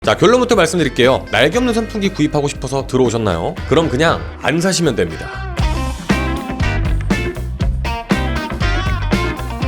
자, 결론부터 말씀드릴게요. 날개 없는 선풍기 구입하고 싶어서 들어오셨나요? 그럼 그냥 안 사시면 됩니다.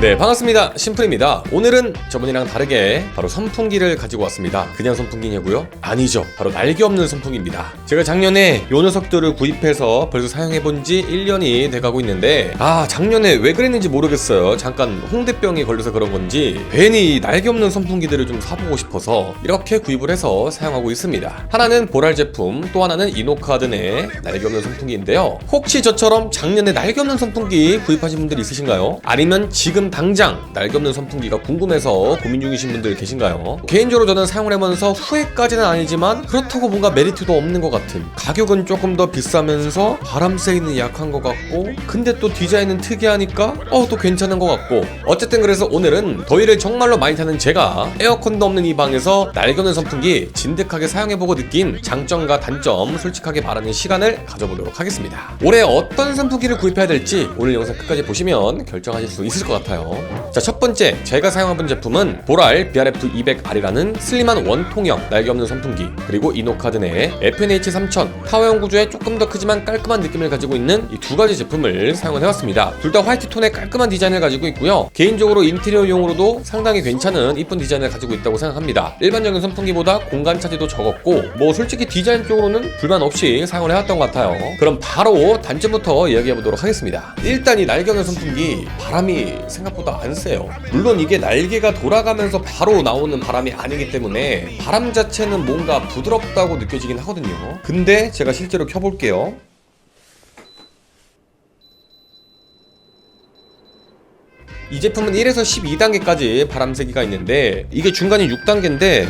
네, 반갑습니다. 심플입니다. 오늘은 저번이랑 다르게 바로 선풍기를 가지고 왔습니다. 그냥 선풍기냐고요? 아니죠. 바로 날개 없는 선풍기입니다. 제가 작년에 요 녀석들을 구입해서 벌써 사용해본 지 1년이 돼가고 있는데 작년에 왜 그랬는지 모르겠어요. 잠깐 홍대병이 걸려서 그런 건지 괜히 날개 없는 선풍기들을 좀 사보고 싶어서 이렇게 구입을 해서 사용하고 있습니다. 하나는 보랄 제품, 또 하나는 이노카드네 날개 없는 선풍기인데요. 혹시 저처럼 작년에 날개 없는 선풍기 구입하신 분들 있으신가요? 아니면 지금 당장 날개 없는 선풍기가 궁금해서 고민 중이신 분들 계신가요? 개인적으로 저는 사용을 하면서 후회까지는 아니지만 그렇다고 뭔가 메리트도 없는 것 같은, 가격은 조금 더 비싸면서 바람 세기는 약한 것 같고 근데 또 디자인은 특이하니까 또 괜찮은 것 같고, 어쨌든 그래서 오늘은 더위를 정말로 많이 타는 제가 에어컨도 없는 이 방에서 날개 없는 선풍기 진득하게 사용해보고 느낀 장점과 단점 솔직하게 말하는 시간을 가져보도록 하겠습니다. 올해 어떤 선풍기를 구입해야 될지 오늘 영상 끝까지 보시면 결정하실 수 있을 것 같아요. 자, 첫 번째 제가 사용해본 제품은 보랄 BRF200R이라는 슬림한 원통형 날개 없는 선풍기, 그리고 이노카드네 FNH3000 타워형 구조에 조금 더 크지만 깔끔한 느낌을 가지고 있는 이 두 가지 제품을 사용을 해봤습니다. 둘 다 화이트 톤의 깔끔한 디자인을 가지고 있고요. 개인적으로 인테리어용으로도 상당히 괜찮은 이쁜 디자인을 가지고 있다고 생각합니다. 일반적인 선풍기보다 공간 차지도 적었고 솔직히 디자인 쪽으로는 불만 없이 사용을 해왔던 것 같아요. 그럼 바로 단점부터 이야기해보도록 하겠습니다. 일단 이 날개 없는 선풍기 바람이 생각보다 안 세요. 물론 이게 날개가 돌아가면서 바로 나오는 바람이 아니기 때문에 바람 자체는 뭔가 부드럽다고 느껴지긴 하거든요. 근데 제가 실제로 켜볼게요. 이 제품은 1에서 12단계까지 바람 세기가 있는데 이게 중간이 6단계인데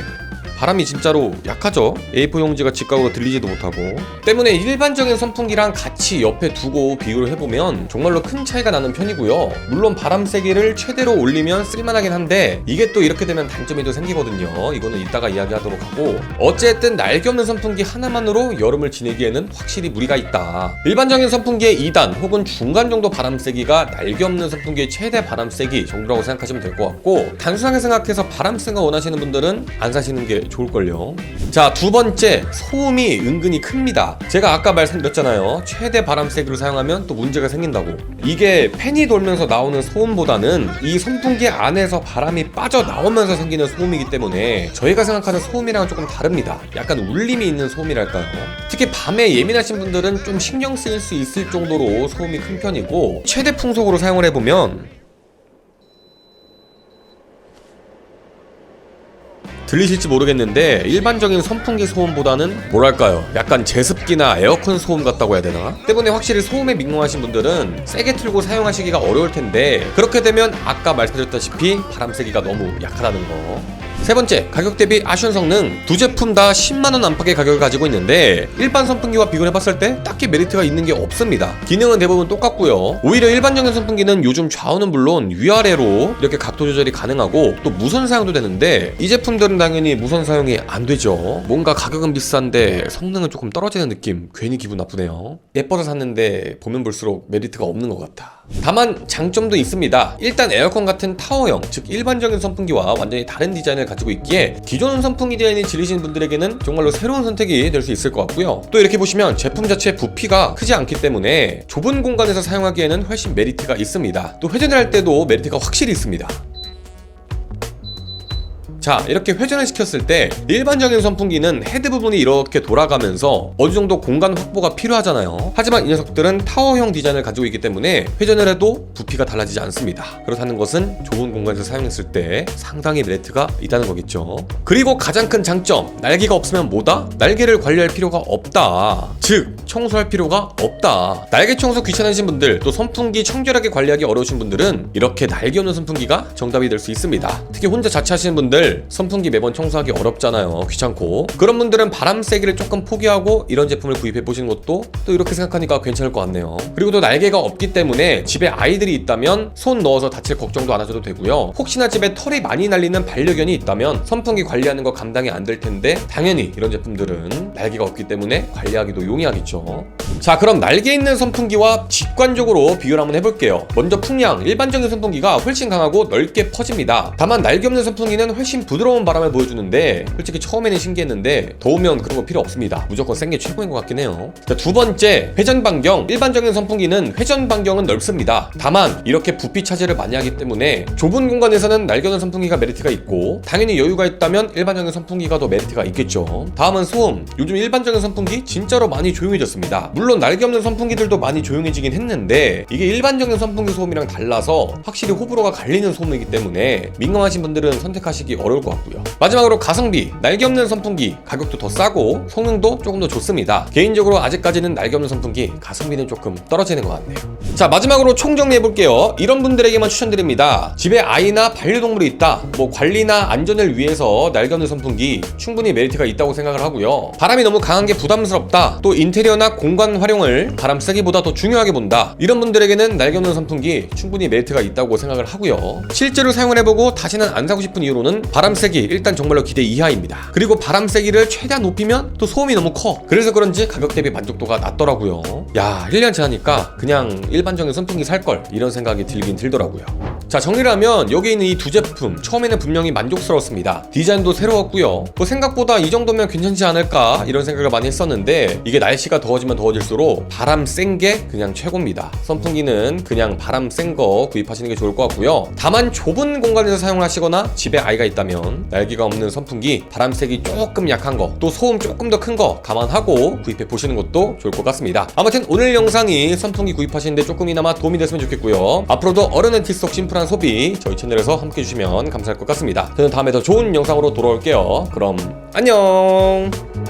바람이 진짜로 약하죠. A4 용지가 직각으로 들리지도 못하고, 때문에 일반적인 선풍기랑 같이 옆에 두고 비교를 해보면 정말로 큰 차이가 나는 편이고요. 물론 바람 세기를 최대로 올리면 쓸만하긴 한데 이게 또 이렇게 되면 단점이 또 생기거든요. 이거는 이따가 이야기하도록 하고, 어쨌든 날개 없는 선풍기 하나만으로 여름을 지내기에는 확실히 무리가 있다. 일반적인 선풍기의 2단 혹은 중간 정도 바람 세기가 날개 없는 선풍기의 최대 바람 세기 정도라고 생각하시면 될 것 같고, 단순하게 생각해서 바람 센 거 원하시는 분들은 안 사시는 게 좋을걸요. 자, 두 번째, 소음이 은근히 큽니다. 제가 아까 말씀드렸잖아요. 최대 바람 세기를 사용하면 또 문제가 생긴다고. 이게 팬이 돌면서 나오는 소음보다는 이 선풍기 안에서 바람이 빠져나오면서 생기는 소음이기 때문에 저희가 생각하는 소음이랑은 조금 다릅니다. 약간 울림이 있는 소음이랄까요. 특히 밤에 예민하신 분들은 좀 신경 쓰일 수 있을 정도로 소음이 큰 편이고, 최대 풍속으로 사용을 해보면 들리실지 모르겠는데 일반적인 선풍기 소음보다는 뭐랄까요, 약간 제습기나 에어컨 소음 같다고 해야 되나? 때문에 확실히 소음에 민감하신 분들은 세게 틀고 사용하시기가 어려울 텐데, 그렇게 되면 아까 말씀드렸다시피 바람 세기가 너무 약하다는 거. 세 번째, 가격 대비 아쉬운 성능. 두 제품 다 10만원 안팎의 가격을 가지고 있는데 일반 선풍기와 비교를 해봤을 때 딱히 메리트가 있는 게 없습니다. 기능은 대부분 똑같고요. 오히려 일반적인 선풍기는 요즘 좌우는 물론 위아래로 이렇게 각도 조절이 가능하고 또 무선 사용도 되는데 이 제품들은 당연히 무선 사용이 안 되죠. 뭔가 가격은 비싼데 성능은 조금 떨어지는 느낌, 괜히 기분 나쁘네요. 예뻐서 샀는데 보면 볼수록 메리트가 없는 것 같아. 다만 장점도 있습니다. 일단 에어컨 같은 타워형, 즉 일반적인 선풍기와 완전히 다른 디자인을 가지고 있기에 기존 선풍기 디자인이 질리시는 분들에게는 정말로 새로운 선택이 될 수 있을 것 같고요. 또 이렇게 보시면 제품 자체 부피가 크지 않기 때문에 좁은 공간에서 사용하기에는 훨씬 메리트가 있습니다. 또 회전을 할 때도 메리트가 확실히 있습니다. 자, 이렇게 회전을 시켰을 때 일반적인 선풍기는 헤드 부분이 이렇게 돌아가면서 어느 정도 공간 확보가 필요하잖아요. 하지만 이 녀석들은 타워형 디자인을 가지고 있기 때문에 회전을 해도 부피가 달라지지 않습니다. 그렇다는 것은 좁은 공간에서 사용했을 때 상당히 메리트가 있다는 거겠죠. 그리고 가장 큰 장점, 날개가 없으면 뭐다? 날개를 관리할 필요가 없다. 즉, 청소할 필요가 없다. 날개 청소 귀찮으신 분들, 또 선풍기 청결하게 관리하기 어려우신 분들은 이렇게 날개 없는 선풍기가 정답이 될 수 있습니다. 특히 혼자 자취하시는 분들, 선풍기 매번 청소하기 어렵잖아요. 귀찮고. 그런 분들은 바람 세기를 조금 포기하고 이런 제품을 구입해보시는 것도 또 이렇게 생각하니까 괜찮을 것 같네요. 그리고 또 날개가 없기 때문에 집에 아이들이 있다면 손 넣어서 다칠 걱정도 안 하셔도 되고요. 혹시나 집에 털이 많이 날리는 반려견이 있다면 선풍기 관리하는 거 감당이 안 될 텐데 당연히 이런 제품들은 날개가 없기 때문에 관리하기도 용이하겠죠. 자, 그럼 날개 있는 선풍기와 직관적으로 비교를 한번 해볼게요. 먼저 풍량, 일반적인 선풍기가 훨씬 강하고 넓게 퍼집니다. 다만 날개 없는 선풍기는 훨씬 훨씬 부드러운 바람을 보여주는데 솔직히 처음에는 신기했는데 더우면 그런 거 필요 없습니다. 무조건 센 게 최고인 것 같긴 해요. 자, 두 번째, 회전 반경. 일반적인 선풍기는 회전 반경은 넓습니다. 다만 이렇게 부피 차지를 많이 하기 때문에 좁은 공간에서는 날개없는 선풍기가 메리트가 있고, 당연히 여유가 있다면 일반적인 선풍기가 더 메리트가 있겠죠. 다음은 소음. 요즘 일반적인 선풍기 진짜로 많이 조용해졌습니다. 물론 날개없는 선풍기들도 많이 조용해지긴 했는데 이게 일반적인 선풍기 소음이랑 달라서 확실히 호불호가 갈리는 소음이기 때문에 민감하신 분들은 선택하시기 어려울 것 같고요. 마지막으로 가성비. 날개없는 선풍기 가격도 더 싸고 성능도 조금 더 좋습니다. 개인적으로 아직까지는 날개없는 선풍기 가성비는 조금 떨어지는 것 같네요. 자, 마지막으로 총정리해볼게요. 이런 분들에게만 추천드립니다. 집에 아이나 반려동물이 있다, 뭐 관리나 안전을 위해서 날개없는 선풍기 충분히 메리트가 있다고 생각을 하고요. 바람이 너무 강한 게 부담스럽다, 또 인테리어나 공간 활용을 바람 세기보다 더 중요하게 본다, 이런 분들에게는 날개없는 선풍기 충분히 메리트가 있다고 생각을 하고요. 실제로 사용을 해보고 다시는 안 사고 싶은 이유로는 바람 세기 일단 정말로 기대 이하입니다. 그리고 바람 세기를 최대한 높이면 또 소음이 너무 커. 그래서 그런지 가격 대비 만족도가 낮더라고요. 야, 1년째 하니까 그냥 일반적인 선풍기 살걸, 이런 생각이 들긴 들더라고요. 자, 정리를 하면 여기 있는 이 두 제품 처음에는 분명히 만족스러웠습니다. 디자인도 새로웠고요. 뭐 생각보다 이 정도면 괜찮지 않을까 이런 생각을 많이 했었는데 이게 날씨가 더워지면 더워질수록 바람 센 게 그냥 최고입니다. 선풍기는 그냥 바람 센 거 구입하시는 게 좋을 것 같고요. 다만 좁은 공간에서 사용하시거나 집에 아이가 있다면 날개가 없는 선풍기, 바람 세기 조금 약한 거, 또 소음 조금 더 큰 거 감안하고 구입해 보시는 것도 좋을 것 같습니다. 아무튼 오늘 영상이 선풍기 구입하시는데 조금이나마 도움이 됐으면 좋겠고요. 앞으로도 어른의 티 속 심플한 소비 저희 채널에서 함께 해주시면 감사할 것 같습니다. 저는 다음에 더 좋은 영상으로 돌아올게요. 그럼 안녕.